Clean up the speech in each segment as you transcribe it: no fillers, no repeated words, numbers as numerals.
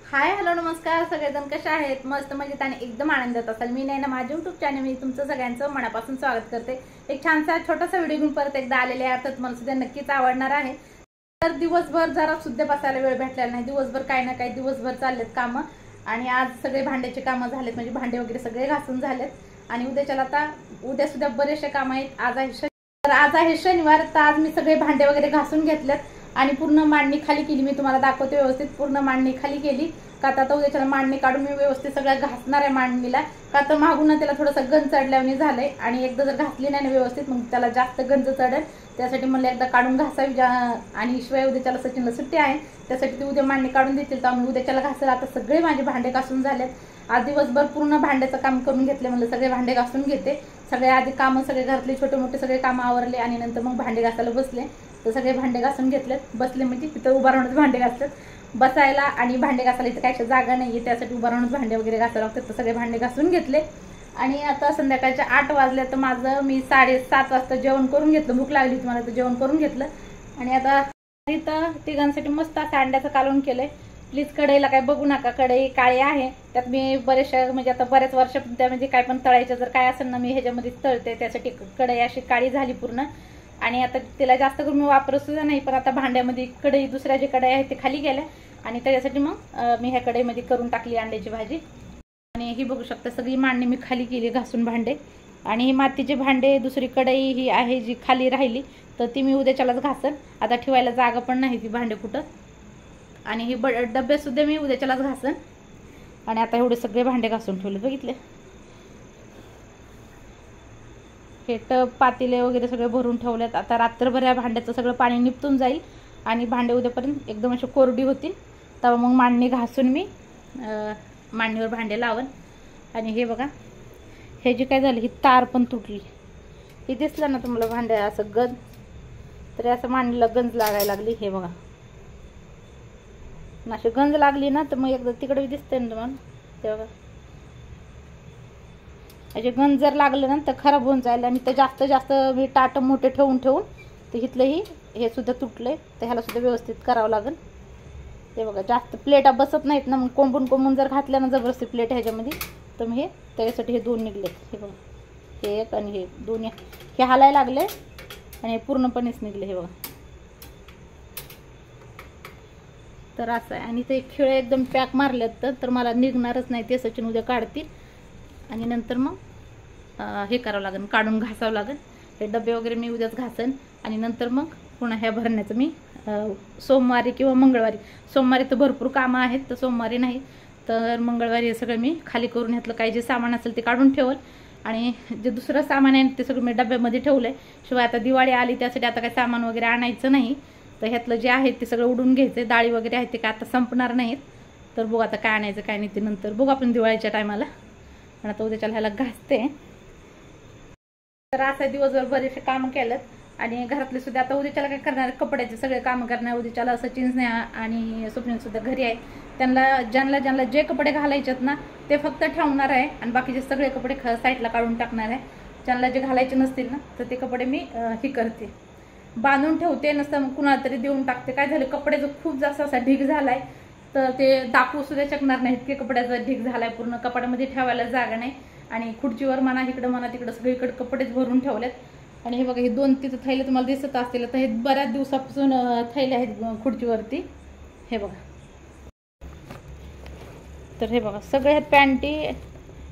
Hi hello नमस्कार सगळेजण कशा आहेत? मस्त मजेत आणि एकदम आनंदात असाल। मी नैना माझ्या YouTube चॅनल मी तुमचं सगळ्यांचं मनापासून स्वागत करते। एक छानसा छोटासा व्हिडिओ घेऊन परत एकदा आलेले आहे, तर तुम्हाला सुद्धा नक्कीच आवडणार आहे। तर दिवसभर जरा सुद्धा बसायला वेळ भेटलेला नाही, दिवसभर काही ना काही दिवसभर चाललेत कामं आणि आज सगळे भांड्याचे कामं झालेत, म्हणजे भांडे वगैरे सगळे घासून झालेत आणि उद्याच्याला आता उद्या सुद्धा बरेचसे काम आहेत। आज आहे शनिवार, तर आज मी सगळे भांडे वगैरे घासून घेतलेत आणि पूर्ण मांडणी खाली केली। मी तुम्हाला दाखवते व्यवस्थित पूर्ण मांडणी खाली केली का आता उद्याच्याला मांडणी काढून मी व्यवस्थित सगळं घासणार आहे मांडणीला, का तर मागून त्याला थोडंसं गंज चढल्याने झालंय आणि एकदा जर घासली नाही ना व्यवस्थित मग त्याला जास्त गंज चढेल। त्यासाठी म्हणलं एकदा काढून घासावी आणि शिवाय उद्याच्याला सचिनला सुट्टी आहे, त्यासाठी ती उद्या मांडणी काढून देतील तर आम्ही उद्याच्याला घासेल। आता सगळे माझे भांडे घासून झालेत, आज दिवसभर पूर्ण भांड्याचं काम करून घेतले, म्हणलं सगळे भांडे घासून घेते। सगळे आधी कामं सगळे घरातले छोटे मोठे सगळे कामं आवरले आणि नंतर मग भांडे घासायला बसले, तर सगळे भांडे घासून घेतलेत। बसले म्हणजे तिथं उभा राहूनच भांडे घासतात, बसायला आणि भांडे घासायला इथं काही जागा नाहीये, त्यासाठी उभा राहूनच भांडे वगैरे घासायला लागतात। तर सगळे भांडे घासून घेतले आणि आता संध्याकाळच्या 8 वाजले, तर माझं मी 7:30 वाजता जेवण करून घेतलं। भूक लागली होती मला तर जेवण करून घेतलं आणि आता इथं तिघांसाठी मस्त असं अंड्याचं कालवण केलंय। प्लीज कढईला काय बघू नका, कढई काळी आहे, त्यात मी बरेचशा म्हणजे आता बऱ्याच वर्ष त्यामध्ये काय पण तळायचं जर काय असेल ना मी ह्याच्यामध्ये तळते, त्यासाठी कढई अशी काळी झाली पूर्ण आणि आता तिला जास्त करून मी वापरत सुद्धा नाही। पण आता भांड्यामध्ये कढई दुसऱ्या जे कढई आहेत ते खाली गेल्या आणि त्याच्यासाठी मग मी ह्या कढईमध्ये करून टाकली अंड्याची भाजी। आणि ही बघू शकता सगळी मांडणी मी खाली केली घासून भांडे, आणि ही मातीचे भांडे दुसरी कढई ही आहे जी खाली राहिली तर ती मी उद्याच्यालाच घासन, आता ठेवायला जागा पण नाही ती भांडे कुठं, आणि ही डबे सुद्धा मी उद्याच्यालाच घासन। आणि आता एवढे सगळे भांडे घासून ठेवले, बघितले हे टब पातेले वगैरे सगळे भरून ठेवलेत। आता रात्रभर या भांड्याचं सगळं पाणी निपटून जाईल आणि भांडे उद्यापर्यंत एकदम अशी कोरडी होतील, तेव्हा मग मांडणी घासून मी मांडणीवर भांडे लावन। आणि हे बघा हे जे काय झालं ही तार पण तुटली, हे दिसलं ना तुम्हाला भांडे असं गंज, तर असं मांडणीला गंज लागायला लागली। हे बघा अशी गंज लागली ना तर मग एकदा तिकडे दिसतंय ना तुम्हाला, ते बघा असे गंज जर लागलं ना तर खराब होऊन जाईल आणि ते जास्त जास्त मी टाट मोठे ठेवून तर इथलंही हे सुद्धा तुटलंय, तर ह्याला सुद्धा व्यवस्थित करावं लागेल। ते बघा जास्त प्लेटा बसत नाहीत ना, मग कोंबून जर घातल्या ना जबरदस्ती प्लेट ह्याच्यामध्ये तर मग हे त्याच्यासाठी हे दोन निघलेत। हे बघा हे एक आणि हे दोन्ही हे हालायला लागले आणि हे पूर्णपणेच निघले, हे बघा तर असं आहे। आणि ते खिळे एकदम पॅक मारलेत तर मला निघणारच नाही, ते सचिन उद्या काढतील आणि नंतर मग हे करावं लागेल, काढून घासावं लागेल। हे डबे वगैरे मी उद्याच घासन आणि नंतर मग पुन्हा ह्या भरण्याचं मी सोमवारी किंवा मंगळवारी, सोमवारी तर भरपूर कामं आहेत तर सोमवारी नाही तर मंगळवारी हे सगळं मी खाली करून ह्यातलं काही जे सामान असेल ते काढून ठेवल आणि जे दुसरं सामान आहे ते सगळं मी डब्यामध्ये ठेवलंय। शिवाय आता दिवाळी आली त्यासाठी आता काही सामान वगैरे आणायचं नाही, तर ह्यातलं जे आहे ते सगळं उडून घ्यायचं। डाळी वगैरे आहेत ते काय आता संपणार नाहीत, तर बघू आता काय आणायचं काय नाही ते नंतर बघू आपण दिवाळीच्या टायमाला। पण आता उद्याच्याला ह्याला घासते। तर असं दिवसभर बरेचसे कामं केलं आणि घरातले सुद्धा आता उद्याच्याला काय करणार, कपड्याचे सगळे कामं करणार उद्याच्याला। सचिन स्नेहा आणि स्वप्नील सुद्धा घरी आहे, त्यांना ज्यांना जे कपडे घालायचेत ना ते फक्त ठेवणार आहे आणि बाकीचे सगळे कपडे साईडला काढून टाकणार आहे। ज्यांना जे घालायचे नसतील ना तर ते कपडे मी ही करते, बांधून ठेवते, नसतं कुणाला तरी देऊन टाकते। काय झालं कपड्याचा खूप जास्त असा ढीग झालाय तर ते दाखवू सुद्धा शकणार नाहीत की कपड्याचा ढीग झालाय, पूर्ण कपाटामध्ये ठेवायला जागा नाही आणि खुर्चीवर म्हणा इकडं म्हणा तिकडं सगळीकडे कपडेच भरून ठेवलेत। आणि हे बघा हे दोन तिथं थैले तुम्हाला दिसत असतील, तर हे बऱ्याच दिवसापासून थैले आहेत खुर्चीवरती, हे बघा। तर हे बघा सगळे आहेत पॅन्टी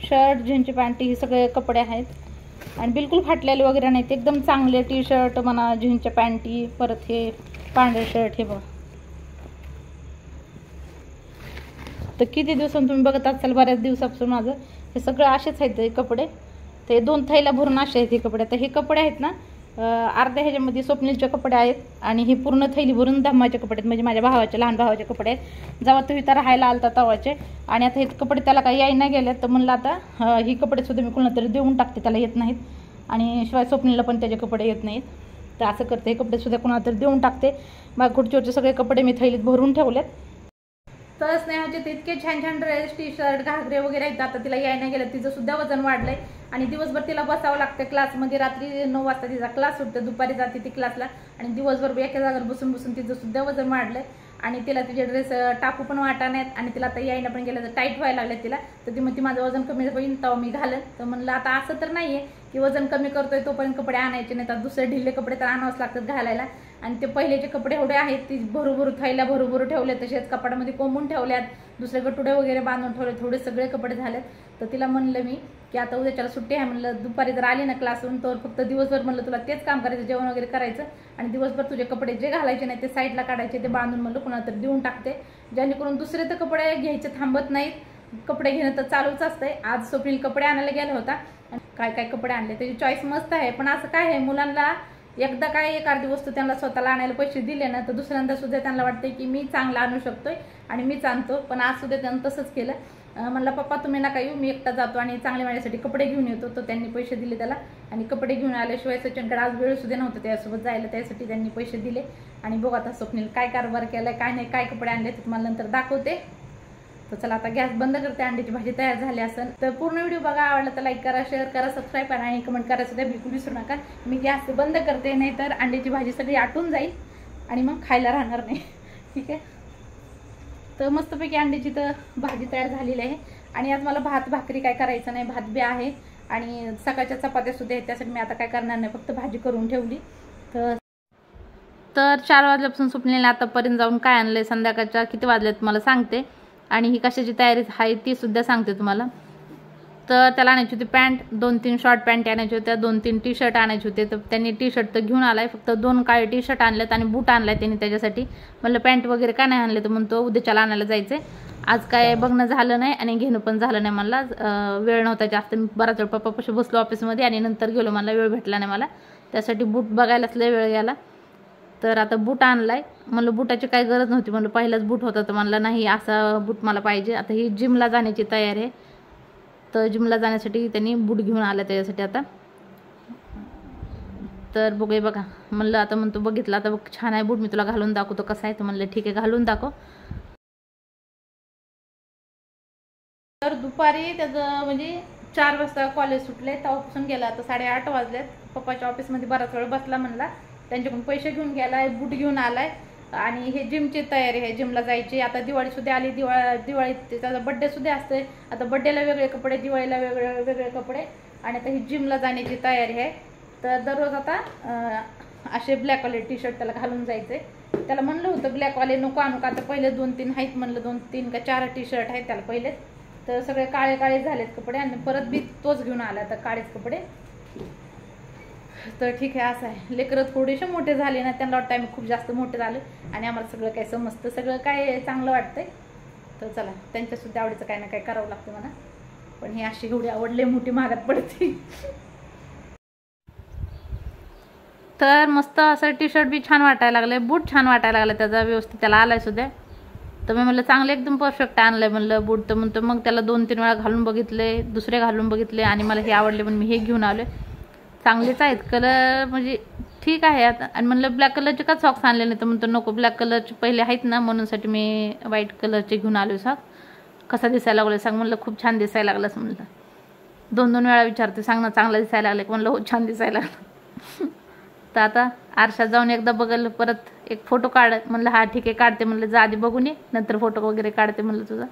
शर्ट जीन्सची पॅन्टी ही सगळे कपडे आहेत आणि बिलकुल फाटलेले वगैरे नाहीत, एकदम चांगले टी शर्ट म्हणा जीन्सच्या पॅन्टी, परत हे पांढरे शर्ट। हे बघा तर किती दिवसांनी तुम्ही बघत असाल बऱ्याच दिवसापासून माझं हे सगळं असेच आहेत कपडे, ते 2 थैल्या भरून असे आहेत हे कपडे। तर हे कपडे आहेत ना अर्ध्या ह्याच्यामध्ये स्वप्नीलचे कपडे आहेत आणि हे पूर्ण थैली भरून धम्माचे कपडे आहेत, म्हणजे माझ्या भावाचे लहान भावाचे कपडे आहेत, जेव्हा तो इथं राहायला आलता तवाचे। आणि आता हे कपडे त्याला काही याय नाही गेले तर म्हणलं आता ही कपडे सुद्धा मी कुणाला तरी देऊन टाकते, त्याला येत नाहीत आणि शिवाय स्वप्नीलला पण त्याचे कपडे येत नाहीत, तर असं करते हे कपडे सुद्धा कुणाला तरी देऊन टाकते। मग खुर्चीवरचे सगळे कपडे मी थैलीत भरून ठेवलेत। तर स्नेहाचे ते इतके छान छान ड्रेस टी शर्ट घागरे वगैरे आहेत, आता तिला यायला गेलं, तिचं सुद्धा वजन वाढलंय आणि दिवसभर तिला बसावं लागतं क्लासमध्ये। रात्री 9 वाजता तिचा क्लास सुटतो, दुपारी जाते ती क्लासला आणि दिवसभर एका जागेवर बसून तिचं सुद्धा वजन वाढलंय आणि तिला तिचे ड्रेस टाकू पण वाटा नाहीत आणि तिला आता यायला पण गेलं तर टाईट व्हायला लागले तिला. तर ती म्हणते माझं वजन कमी होईल तेव्हा मी घालन. तर म्हणलं आता असं तर नाहीये की वजन कमी करतोय तोपर्यंत कपडे आणायचे नाही, तर दुसरे ढिल्ले कपडे तर आणावंच लागतात घालायला. आणि ते पहिलेचे कपडे एवढे आहेत ती भरू थैल्या भरू ठेवले, तसेच कपाटामध्ये कोंबून ठेवल्यात, दुसरे गटुडे वगैरे बांधून ठेवले, थोडे सगळे कपडे झालेत. तर तिला म्हणलं मी की आता उद्याच्याला सुट्टी आहे, म्हणलं दुपारी जर आली ना क्लासहून तर फक्त दिवसभर म्हणलं तुला तेच काम करायचं, जेवण वगैरे करायचं आणि दिवसभर तुझे कपडे जे घालायचे नाही ते साईडला काढायचे, ते बांधून म्हणलं कुणाला तर देऊन टाकते, जेणेकरून दुसरे तर कपडे घ्यायचे थांबत नाहीत. कपडे घेणं तर चालूच असतंय. आज स्वप्नील कपडे आणायला गेला होता, काय काय कपडे आणले त्याची चॉईस मस्त आहे. पण असं काय आहे, मुलांना एकदा काय एखादी वस्तू त्यांना स्वतःला आणायला पैसे दिले ना तर दुसऱ्यांदा सुद्धा त्यांना वाटते की मी चांगला आणू शकतोय आणि मीच आणतो. पण आज सुद्धा त्यानं तसंच केलं. म्हणलं पप्पा तुम्ही नका येऊ, मी एकटा जातो आणि चांगले माझ्यासाठी कपडे घेऊन येतो. तर त्यांनी पैसे दिले त्याला आणि कपडे घेऊन आल्याशिवाय सचिनकडे आज वेळ सुद्धा नव्हतं त्यासोबत जायला, त्यासाठी त्यांनी पैसे दिले. आणि बघ आता स्वप्नील काय कारभार केलाय, काय नाही, काय कपडे आणले ते तुम्हाला नंतर दाखवते. तर चला आता गॅस बंद करते, अंड्याची भाजी तयार झाली असेल तर पूर्ण व्हिडिओ बघा, आवडला तर लाईक करा, शेअर करा, सबस्क्राईब करा आणि कमेंट करा सुद्धा बिलकुल विसरू नका. मी गॅस बंद करते, नाही तर अंड्याची भाजी सगळी आटून जाईल आणि मग खायला राहणार नाही. ठीक आहे, तर मस्तपैकी अंड्याची तर भाजी तयार झालेली आहे. आणि आज मला भात भाकरी काय करायचं नाही, भात बी आहे आणि सकाळच्या चपात्या सुद्धा आहेत, त्यासाठी मी आता काय करणार नाही, फक्त भाजी करून ठेवली. तर 4 वाजल्यापासून स्वप्नीलने आतापर्यंत जाऊन काय आणलंय, संध्याकाळच्या किती वाजलेत मला सांगते आणि ही कशाची तयारी आहे ती सुद्धा सांगते तुम्हाला. तर त्याला आणायची होती पॅन्ट, 2-3 शॉर्ट पॅन्ट आणायची होत्या, 2-3 टी शर्ट आणायचे होते. तर त्यांनी टी शर्ट तर घेऊन आलाय, फक्त 2 काळे टी शर्ट आणलेत आणि बूट आणलाय त्यांनी त्याच्यासाठी. म्हणलं पॅन्ट वगैरे काय नाही आणले, तर म्हणतो उद्याच्याला आणायला जायचंय. आज काय बघणं झालं नाही आणि घेणं पण झालं नाही, मला वेळ नव्हता जास्त. मी बराच वेळ पप्पापाशी बसलो ऑफिसमध्ये आणि नंतर गेलो, मला वेळ भेटला नाही मला, त्यासाठी बूट बघायलाच लय वेळ गेला. तर आता बूट आणलाय, म्हणलं बुटाची काही गरज नव्हती, म्हणलं पहिलाच बूट होता तर म्हणलं नाही असा बूट मला पाहिजे. आता ही जिमला जाण्याची तयारी आहे, तर जिमला जाण्यासाठी त्यांनी बूट घेऊन आला त्याच्यासाठी आता. तर बघूया बघा, म्हणलं आता म्हणतो बघितलं आता बघ छान आहे बूट, मी तुला घालून दाखवतो कसा आहे. तर म्हणलं ठीक आहे घालून दाखव. तर दुपारी त्याचं म्हणजे 4 वाजता कॉलेज सुटले, तेव्हापासून गेला, आता 8:30 वाजलेत. पप्पाच्या ऑफिसमध्ये बराच वेळ बसला, म्हणला त्यांच्याकडून पैसे घेऊन गेलाय, बूट घेऊन आलाय आणि हे जिमची तयारी आहे, जिमला जायची. आता दिवाळी सुद्धा आली, दिवाळीत त्याचा बड्डे सुद्धा असते, आता बड्डेला वेगळे कपडे, दिवाळीला वेगळे कपडे आणि आता ही जिमला जाण्याची तयारी आहे. तर दररोज आता असे ब्लॅकवाले टी शर्ट त्याला घालून जायचे. त्याला म्हणलं होतं ब्लॅकवाले नको आणू का, आता पहिले 2-3 आहेत म्हणलं, 2-3 का 4 टी शर्ट आहेत त्याला पहिले. तर सगळे काळे काळे झालेत कपडे आणि परत बी तोच घेऊन आला आता काळेच कपडे. तर ठीक आहे, असं आहे. लेकरं थोडेसे मोठे झाले ना, त्यांना वाटतं आम्ही खूप जास्त मोठे झालो आणि आम्हाला सगळं काय समजतं, सगळं काय चांगलं वाटतंय. तर चला त्यांच्यासुद्धा आवडीचं काय ना काय करावं लागतं म्हणा. पण ही अशी एवढी आवडले मोठी महागात पडते. तर मस्त असं टी शर्ट बी छान वाटायला लागलं, बूट छान वाटायला लागलं त्याचा, व्यवस्थित त्याला आलाय सुद्धा. तर मी म्हणलं चांगलं एकदम परफेक्ट आणलंय म्हणलं बूट. तर म्हणतो मग त्याला 2-3 वेळा घालून बघितले, दुसरे घालून बघितले आणि मला हे आवडले म्हणून मी हे घेऊन आलोय. चांगलेच आहेत, कलर म्हणजे ठीक आहे आता. आणि म्हणलं ब्लॅक कलरचे का सॉक्स आणले नाही, तर म्हणतो नको ब्लॅक कलरचे पहिले आहेत ना म्हणूनसाठी मी व्हाईट कलरचे घेऊन आलो सॉक्स. कसा दिसायला लागलो सांग, म्हणलं खूप छान दिसायला लागलास म्हणलं. 2-2 वेळा विचारते सांग ना चांगला दिसायला लागलं, म्हणलं हो छान दिसायला लागलं. तर आता आरशात जाऊन एकदा बघल, परत एक फोटो काढ म्हणलं, हा ठीक आहे काढते म्हणलं, जा आधी बघून ये नंतर फोटो वगैरे काढते म्हणलं तुझा.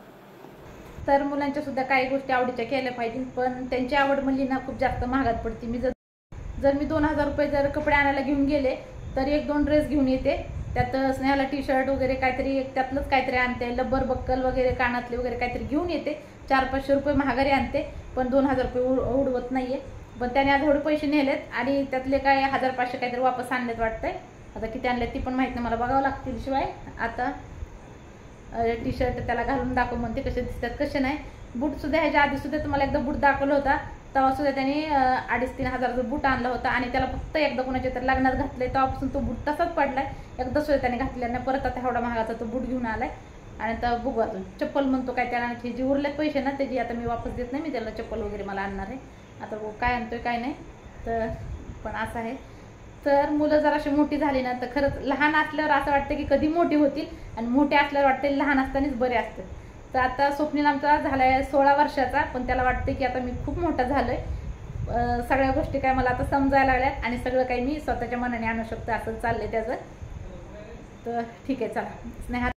तर मुलांच्या सुद्धा काही गोष्टी आवडीच्या केल्या पाहिजे, पण त्यांची आवड म्हणली ना खूप जास्त महागात पडते. मी जर मी 2000 रुपये जर कपडे आणायला घेऊन गेले तर 1-2 ड्रेस घेऊन येते, त्यात स्नेहाला टी शर्ट वगैरे काहीतरी त्यातलंच काहीतरी आणते, लब्बर बक्कल वगैरे कानातले वगैरे काहीतरी घेऊन येते, 400-500 रुपये महागारी आणते, पण 2000 रुपये उडवत नाहीये. पण त्याने आज थोडे पैसे नेलेत आणि त्यातले काय 1000-500 काहीतरी वापस आणलेत वाटतंय. आता किती आणले ती पण माहित नाही मला, बघावं लागतील. शिवाय आता टी शर्ट त्याला घालून दाखव म्हणते कसे दिसतात कसे नाही. बूट सुद्धा ह्याच्या आधी सुद्धा तुम्हाला एकदा बूट दाखवलं होता, तेव्हा सुद्धा त्याने 2,500-3 हजाराचा बूट आणला होता आणि त्याला फक्त एकदा कोणाच्या तर लग्नात घातलंय, तेव्हापासून तो बूट तसाच पडलाय, एकदा सुद्धा त्याने घातलेला नाही. परत आता एवढा महागाचा तो बूट घेऊन आलाय. आणि आता बघू अजून चप्पल म्हणतो काय त्याला, आणखी जे उरलेत पैसे ना त्याची आता मी वापस देत नाही, मी त्याला चप्पल वगैरे मला आणणार आहे. आता बघू काय आणतोय काय नाही. तर पण असं आहे. तर मुलं जराशी मोठी झाली ना तर खरंच लहान असल्यावर असं वाटतं की कधी मोठी होतील आणि मोठे असल्यावर वाटते लहान असतानाच बरे असते. तर आता स्वप्नील आमचा झालाय 16 वर्षाचा, पण त्याला वाटते की आता मी खूप मोठा झालोय, सगळ्या गोष्टी काय मला आता समजायला लागल्यात आणि सगळं काही मी स्वतःच्या मनाने आणू शकतो असं चाललंय त्याचं. तर ठीक आहे चला स्नेहा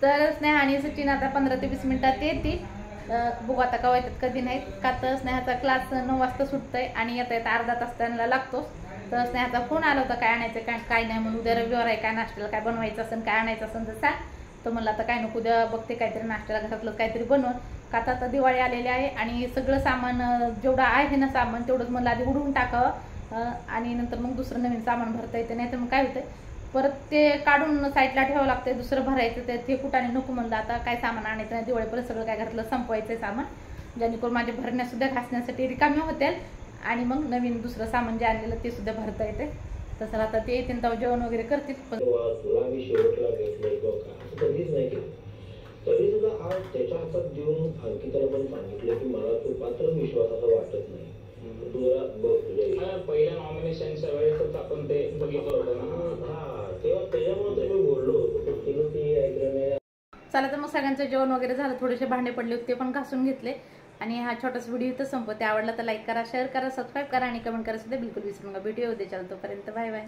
तर स्नेहा आणि सचिन आता 15 ते 20 मिनिटात येतील. बघू आता केव्हा येतात कधी नाहीत. का तर स्नेहाचा क्लास 9 वाजता सुटतोय आणि येता येता अर्धा तास त्यांना लागतो. तर स्नेहाचा फोन आला होता काय आणायचं काय नाही म्हणून. उद्या रविवार आहे, काय नाश्त्याला काय बनवायचं असेल काय आणायचं असेल तर सांग. तर म्हणलं आता काय नको, उद्या बघते काहीतरी नाश्त्याला घरातलं काहीतरी बनवून. का आता दिवाळी आलेली आहे आणि सगळं सामान जेवढं आहे ना सामान तेवढंच मला आधी उडवून टाकावं आणि नंतर मग दुसरं नवीन सामान भरता येते. नाही तर मग काय होतं परत ते काढून साईडला ठेवावं लागते, दुसरं भरायचं ते कुठाने नको. म्हणलं आता काय सामान आणायचं नाही, दिवाळीपर्यंत सगळं काय घरातलं संपवायचं सामान, जेणेकरून माझ्या भरण्यासुद्धा घासण्यासाठी रिकामी होतील आणि मग नवीन दुसरं सामान जे आणलेलं ते सुद्धा भरता येते. तसं आता ते येतील तेव्हा जेवण वगैरे करतील. तरी सुद्धा आज त्याच्या हातात देऊन अंकिताला पण सांगितलं की मला तो पात्र विश्वासाचा वाटत नाही. तू जरा बघ, पहिल्या नॉमिनेशनच्या वेळेसच आपण ते बघितलं होतं ना, तेव्हा त्याच्यामुळे तर मी बोललो होतो पण तिनं ते ऐकलं नाही. चला तर मग सगळ्यांचं जेवण वगैरे झालं, थोडेसे भांडे पडले होते ते पण घासून घेतले आणि हा छोटासा व्हिडिओ इथं संपवते. आवडला तर लाईक करा, शेअर करा, सबस्क्राईब करा आणि कमेंट करा सुद्धा बिलकुल विसरू नका. व्हिडिओ उद्या चालतो. तोपर्यंत बाय बाय.